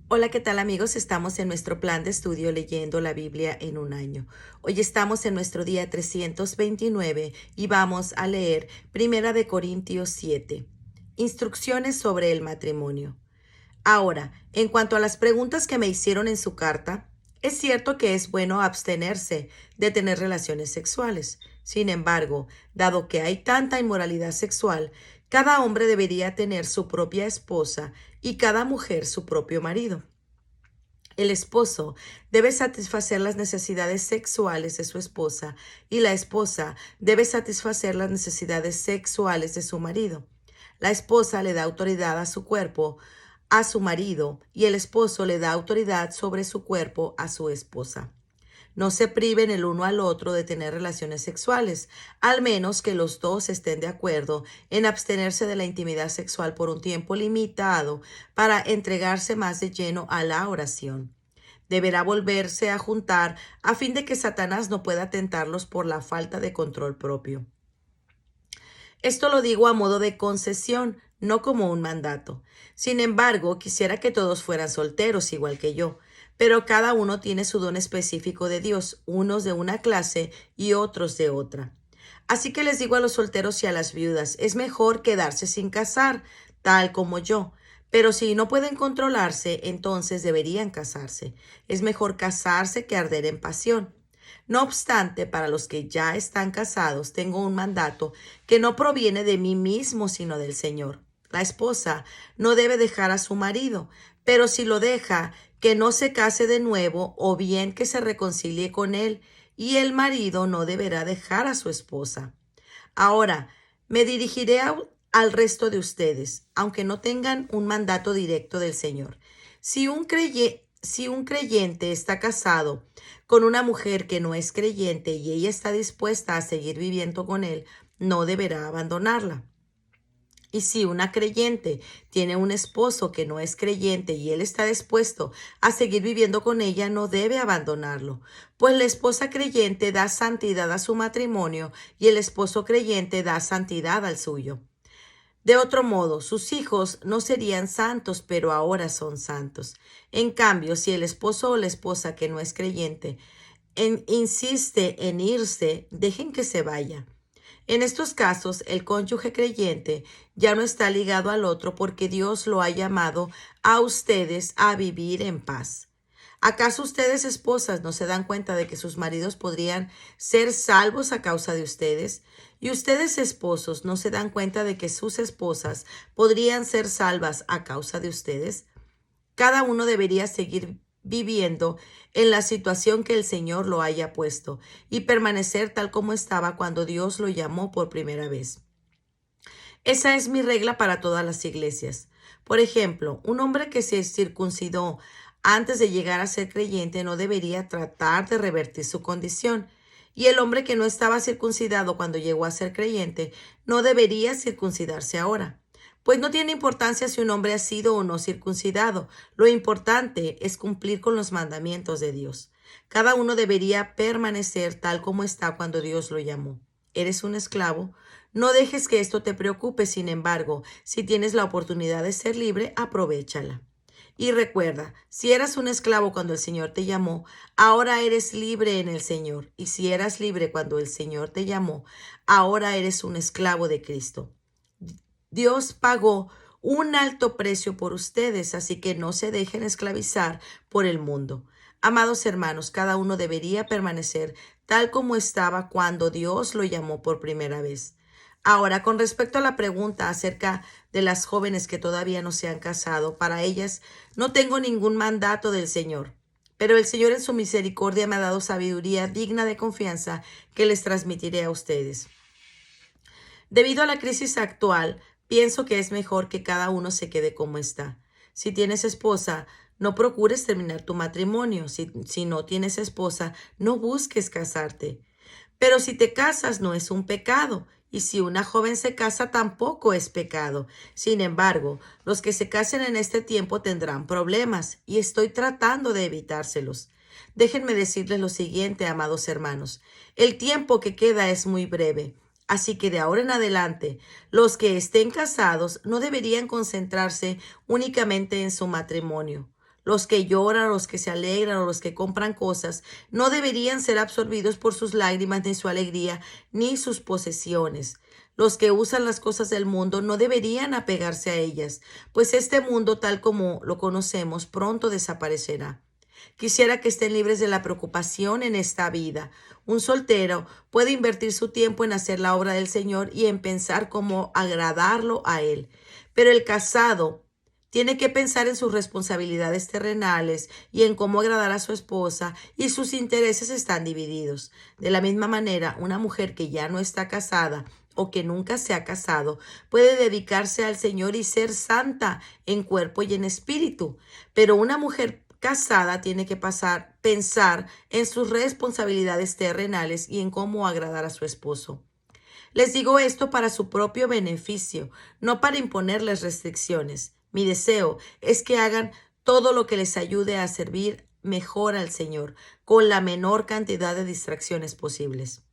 Hola, ¿qué tal amigos? Estamos en nuestro plan de estudio leyendo la Biblia en un año. Hoy estamos en nuestro día 329 y vamos a leer Primera de Corintios 7. Instrucciones sobre el matrimonio. Ahora, en cuanto a las preguntas que me hicieron en su carta, es cierto que es bueno abstenerse de tener relaciones sexuales. Sin embargo, dado que hay tanta inmoralidad sexual, cada hombre debería tener su propia esposa y cada mujer su propio marido. El esposo debe satisfacer las necesidades sexuales de su esposa y la esposa debe satisfacer las necesidades sexuales de su marido. La esposa le da autoridad a su cuerpo a su marido y el esposo le da autoridad sobre su cuerpo a su esposa. No se priven el uno al otro de tener relaciones sexuales, al menos que los dos estén de acuerdo en abstenerse de la intimidad sexual por un tiempo limitado para entregarse más de lleno a la oración. Deberá volverse a juntar a fin de que Satanás no pueda tentarlos por la falta de control propio. Esto lo digo a modo de concesión, no como un mandato. Sin embargo, quisiera que todos fueran solteros igual que yo, pero cada uno tiene su don específico de Dios, unos de una clase y otros de otra. Así que les digo a los solteros y a las viudas, es mejor quedarse sin casar, tal como yo. Pero si no pueden controlarse, entonces deberían casarse. Es mejor casarse que arder en pasión. No obstante, para los que ya están casados, tengo un mandato que no proviene de mí mismo, sino del Señor. La esposa no debe dejar a su marido, pero si lo deja, que no se case de nuevo o bien que se reconcilie con él, y el marido no deberá dejar a su esposa. Ahora, me dirigiré al resto de ustedes, aunque no tengan un mandato directo del Señor. Si un creyente está casado con una mujer que no es creyente y ella está dispuesta a seguir viviendo con él, no deberá abandonarla. Y si una creyente tiene un esposo que no es creyente y él está dispuesto a seguir viviendo con ella, no debe abandonarlo, pues la esposa creyente da santidad a su matrimonio y el esposo creyente da santidad al suyo. De otro modo, sus hijos no serían santos, pero ahora son santos. En cambio, si el esposo o la esposa que no es creyente insiste en irse, dejen que se vaya. En estos casos, el cónyuge creyente ya no está ligado al otro porque Dios lo ha llamado a ustedes a vivir en paz. ¿Acaso ustedes, esposas, no se dan cuenta de que sus maridos podrían ser salvos a causa de ustedes? ¿Y ustedes, esposos, no se dan cuenta de que sus esposas podrían ser salvas a causa de ustedes? Cada uno debería seguir viviendo en la situación que el Señor lo haya puesto y permanecer tal como estaba cuando Dios lo llamó por primera vez. Esa es mi regla para todas las iglesias. Por ejemplo, un hombre que se circuncidó antes de llegar a ser creyente no debería tratar de revertir su condición. Y el hombre que no estaba circuncidado cuando llegó a ser creyente no debería circuncidarse ahora. Pues no tiene importancia si un hombre ha sido o no circuncidado. Lo importante es cumplir con los mandamientos de Dios. Cada uno debería permanecer tal como está cuando Dios lo llamó. ¿Eres un esclavo? No dejes que esto te preocupe, sin embargo, si tienes la oportunidad de ser libre, aprovéchala. Y recuerda, si eras un esclavo cuando el Señor te llamó, ahora eres libre en el Señor. Y si eras libre cuando el Señor te llamó, ahora eres un esclavo de Cristo. Dios pagó un alto precio por ustedes, así que no se dejen esclavizar por el mundo. Amados hermanos, cada uno debería permanecer tal como estaba cuando Dios lo llamó por primera vez. Ahora, con respecto a la pregunta acerca de las jóvenes que todavía no se han casado, para ellas no tengo ningún mandato del Señor, pero el Señor en su misericordia me ha dado sabiduría digna de confianza que les transmitiré a ustedes. Debido a la crisis actual, pienso que es mejor que cada uno se quede como está. Si tienes esposa, no procures terminar tu matrimonio. Si no tienes esposa, no busques casarte. Pero si te casas, no es un pecado. Y si una joven se casa, tampoco es pecado. Sin embargo, los que se casen en este tiempo tendrán problemas, y estoy tratando de evitárselos. Déjenme decirles lo siguiente, amados hermanos. El tiempo que queda es muy breve. Así que de ahora en adelante, los que estén casados no deberían concentrarse únicamente en su matrimonio. Los que lloran, los que se alegran o los que compran cosas no deberían ser absorbidos por sus lágrimas, ni su alegría, ni sus posesiones. Los que usan las cosas del mundo no deberían apegarse a ellas, pues este mundo tal como lo conocemos pronto desaparecerá. Quisiera que estén libres de la preocupación en esta vida. Un soltero puede invertir su tiempo en hacer la obra del Señor y en pensar cómo agradarlo a Él. Pero el casado tiene que pensar en sus responsabilidades terrenales y en cómo agradar a su esposa, y sus intereses están divididos. De la misma manera, una mujer que ya no está casada o que nunca se ha casado puede dedicarse al Señor y ser santa en cuerpo y en espíritu. Pero una mujer casada tiene que pensar en sus responsabilidades terrenales y en cómo agradar a su esposo. Les digo esto para su propio beneficio, no para imponerles restricciones. Mi deseo es que hagan todo lo que les ayude a servir mejor al Señor, con la menor cantidad de distracciones posibles.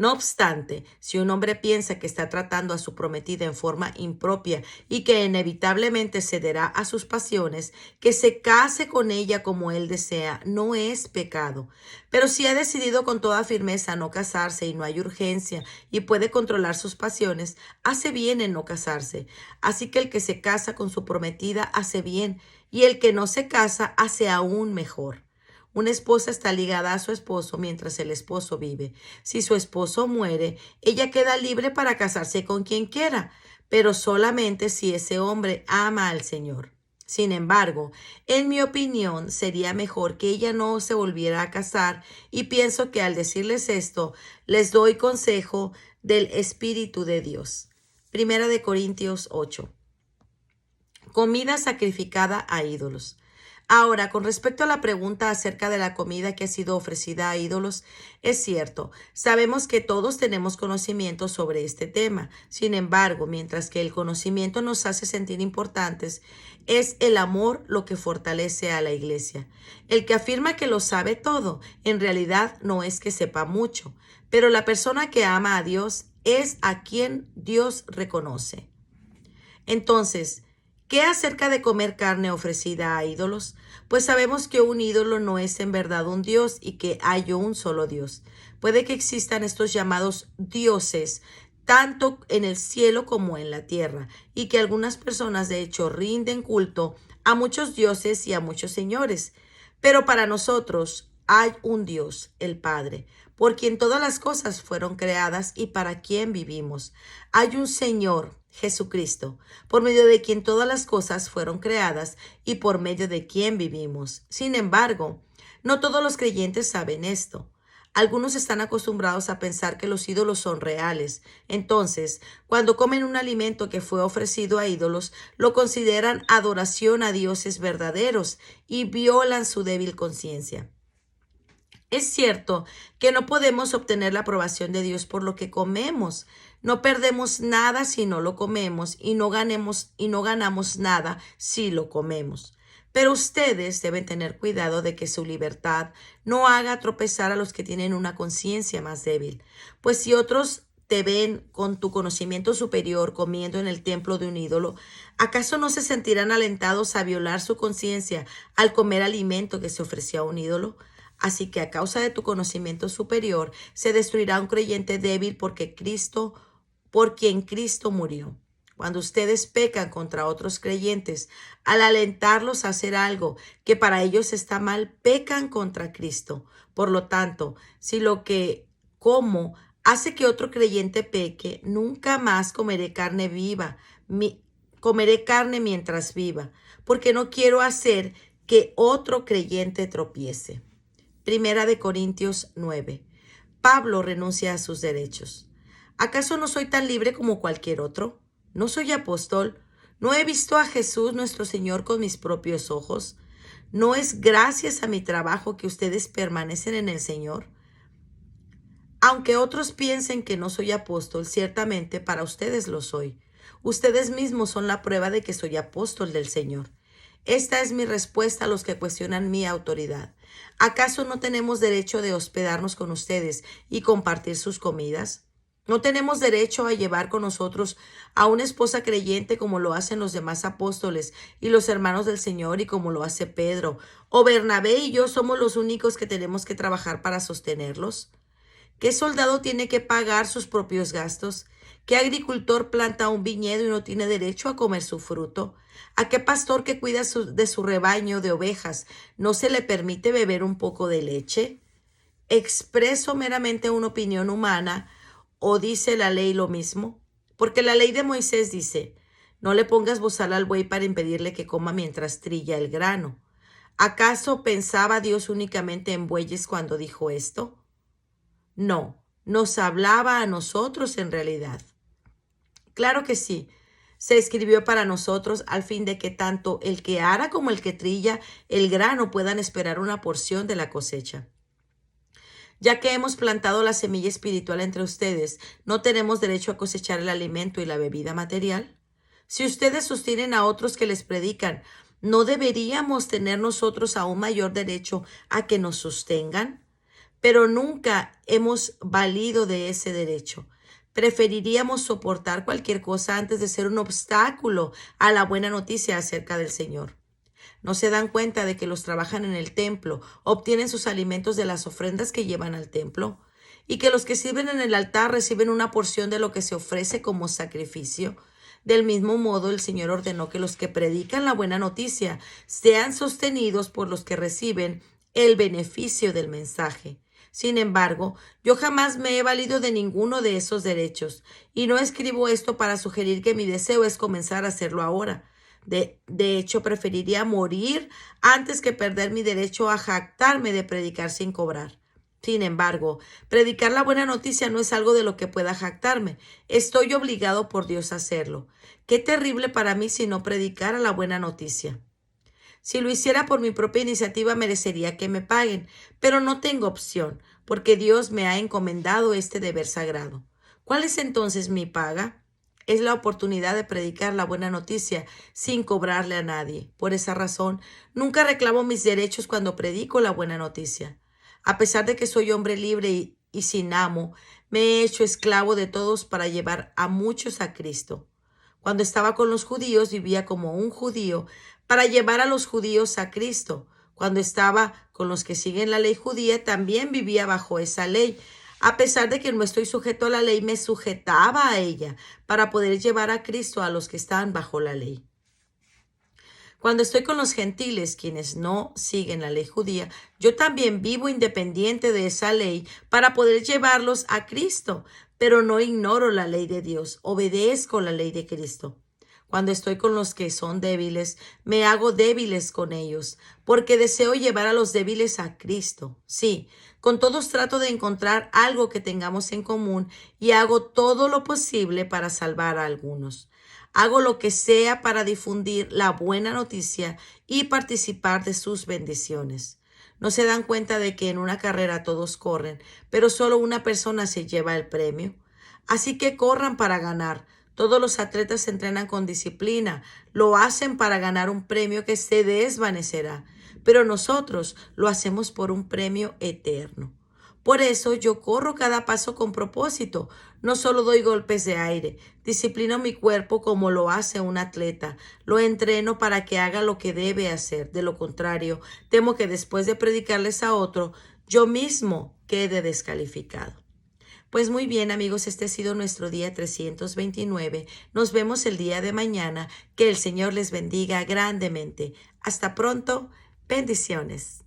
No obstante, si un hombre piensa que está tratando a su prometida en forma impropia y que inevitablemente cederá a sus pasiones, que se case con ella como él desea, no es pecado. Pero si ha decidido con toda firmeza no casarse y no hay urgencia y puede controlar sus pasiones, hace bien en no casarse. Así que el que se casa con su prometida hace bien, y el que no se casa hace aún mejor. Una esposa está ligada a su esposo mientras el esposo vive. Si su esposo muere, ella queda libre para casarse con quien quiera, pero solamente si ese hombre ama al Señor. Sin embargo, en mi opinión, sería mejor que ella no se volviera a casar, y pienso que al decirles esto, les doy consejo del Espíritu de Dios. Primera de Corintios 8. Comida sacrificada a ídolos. Ahora, con respecto a la pregunta acerca de la comida que ha sido ofrecida a ídolos, es cierto, sabemos que todos tenemos conocimiento sobre este tema. Sin embargo, mientras que el conocimiento nos hace sentir importantes, es el amor lo que fortalece a la iglesia. El que afirma que lo sabe todo, en realidad no es que sepa mucho, pero la persona que ama a Dios es a quien Dios reconoce. Entonces, ¿qué acerca de comer carne ofrecida a ídolos? Pues sabemos que un ídolo no es en verdad un Dios y que hay un solo Dios. Puede que existan estos llamados dioses, tanto en el cielo como en la tierra, y que algunas personas de hecho rinden culto a muchos dioses y a muchos señores. Pero para nosotros hay un Dios, el Padre, por quien todas las cosas fueron creadas y para quien vivimos. Hay un Señor, Jesucristo, por medio de quien todas las cosas fueron creadas y por medio de quien vivimos. Sin embargo, no todos los creyentes saben esto. Algunos están acostumbrados a pensar que los ídolos son reales. Entonces, cuando comen un alimento que fue ofrecido a ídolos, lo consideran adoración a dioses verdaderos y violan su débil conciencia. Es cierto que no podemos obtener la aprobación de Dios por lo que comemos. No perdemos nada si no lo comemos y no ganamos nada si lo comemos. Pero ustedes deben tener cuidado de que su libertad no haga tropezar a los que tienen una conciencia más débil. Pues si otros te ven con tu conocimiento superior comiendo en el templo de un ídolo, ¿acaso no se sentirán alentados a violar su conciencia al comer alimento que se ofreció a un ídolo? Así que a causa de tu conocimiento superior se destruirá un creyente débil por quien Cristo murió. Cuando ustedes pecan contra otros creyentes, al alentarlos a hacer algo que para ellos está mal, pecan contra Cristo. Por lo tanto, si lo que como hace que otro creyente peque, nunca más comeré carne comeré carne mientras viva, porque no quiero hacer que otro creyente tropiece. Primera de Corintios 9. Pablo renuncia a sus derechos. ¿Acaso no soy tan libre como cualquier otro? ¿No soy apóstol? ¿No he visto a Jesús nuestro Señor con mis propios ojos? ¿No es gracias a mi trabajo que ustedes permanecen en el Señor? Aunque otros piensen que no soy apóstol, ciertamente para ustedes lo soy. Ustedes mismos son la prueba de que soy apóstol del Señor. Esta es mi respuesta a los que cuestionan mi autoridad. ¿Acaso no tenemos derecho de hospedarnos con ustedes y compartir sus comidas? No tenemos derecho a llevar con nosotros a una esposa creyente como lo hacen los demás apóstoles y los hermanos del Señor y como lo hace Pedro. ¿O Bernabé y yo somos los únicos que tenemos que trabajar para sostenerlos? ¿Qué soldado tiene que pagar sus propios gastos? ¿Qué agricultor planta un viñedo y no tiene derecho a comer su fruto? ¿A qué pastor que cuida de su rebaño de ovejas no se le permite beber un poco de leche? ¿Expreso meramente una opinión humana o dice la ley lo mismo? Porque la ley de Moisés dice, no le pongas bozal al buey para impedirle que coma mientras trilla el grano. ¿Acaso pensaba Dios únicamente en bueyes cuando dijo esto? No, nos hablaba a nosotros en realidad. Claro que sí, se escribió para nosotros al fin de que tanto el que ara como el que trilla el grano puedan esperar una porción de la cosecha. Ya que hemos plantado la semilla espiritual entre ustedes, ¿no tenemos derecho a cosechar el alimento y la bebida material? Si ustedes sostienen a otros que les predican, ¿no deberíamos tener nosotros aún mayor derecho a que nos sostengan? Pero nunca hemos valido de ese derecho. Preferiríamos soportar cualquier cosa antes de ser un obstáculo a la buena noticia acerca del Señor. ¿No se dan cuenta de que los trabajan en el templo obtienen sus alimentos de las ofrendas que llevan al templo? Y que los que sirven en el altar reciben una porción de lo que se ofrece como sacrificio. Del mismo modo, el Señor ordenó que los que predican la buena noticia sean sostenidos por los que reciben el beneficio del mensaje. Sin embargo, yo jamás me he valido de ninguno de esos derechos, y no escribo esto para sugerir que mi deseo es comenzar a hacerlo ahora. De hecho, preferiría morir antes que perder mi derecho a jactarme de predicar sin cobrar. Sin embargo, predicar la buena noticia no es algo de lo que pueda jactarme. Estoy obligado por Dios a hacerlo. Qué terrible para mí si no predicara la buena noticia. Si lo hiciera por mi propia iniciativa merecería que me paguen, pero no tengo opción, porque Dios me ha encomendado este deber sagrado. ¿Cuál es entonces mi paga? Es la oportunidad de predicar la buena noticia sin cobrarle a nadie. Por esa razón, nunca reclamo mis derechos cuando predico la buena noticia. A pesar de que soy hombre libre y sin amo, me he hecho esclavo de todos para llevar a muchos a Cristo. Cuando estaba con los judíos, vivía como un judío para llevar a los judíos a Cristo. Cuando estaba con los que siguen la ley judía, también vivía bajo esa ley. A pesar de que no estoy sujeto a la ley, me sujetaba a ella para poder llevar a Cristo a los que están bajo la ley. Cuando estoy con los gentiles, quienes no siguen la ley judía, yo también vivo independiente de esa ley para poder llevarlos a Cristo, pero no ignoro la ley de Dios, obedezco la ley de Cristo. Cuando estoy con los que son débiles, me hago débiles con ellos, porque deseo llevar a los débiles a Cristo. Sí, con todos trato de encontrar algo que tengamos en común y hago todo lo posible para salvar a algunos. Hago lo que sea para difundir la buena noticia y participar de sus bendiciones. ¿No se dan cuenta de que en una carrera todos corren, pero solo una persona se lleva el premio? Así que corran para ganar. Todos los atletas se entrenan con disciplina, lo hacen para ganar un premio que se desvanecerá, pero nosotros lo hacemos por un premio eterno. Por eso yo corro cada paso con propósito, no solo doy golpes de aire, disciplino mi cuerpo como lo hace un atleta, lo entreno para que haga lo que debe hacer. De lo contrario, temo que después de predicarles a otro, yo mismo quede descalificado. Pues muy bien, amigos, este ha sido nuestro día 329. Nos vemos el día de mañana. Que el Señor les bendiga grandemente. Hasta pronto. Bendiciones.